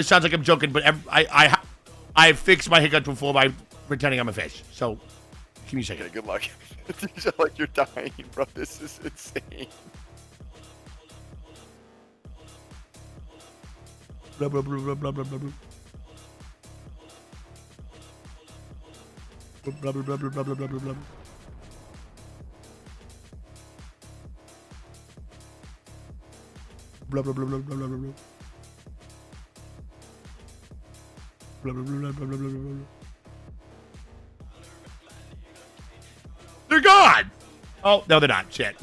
It sounds like I'm joking, but I fixed my hiccups before by pretending I'm a fish. So, give me a second. Okay, good luck. You sound like you're dying, bro. This is insane. Blah, blah, blah, blah, blah, blah, blah, blah. Blah, blah, blah, blah, blah, blah, blah, blah. Blah, blah, blah, blah, blah, blah, blah. Blah, blah, blah, blah, blah, blah, blah. They're gone! Oh, no, they're not. Shit.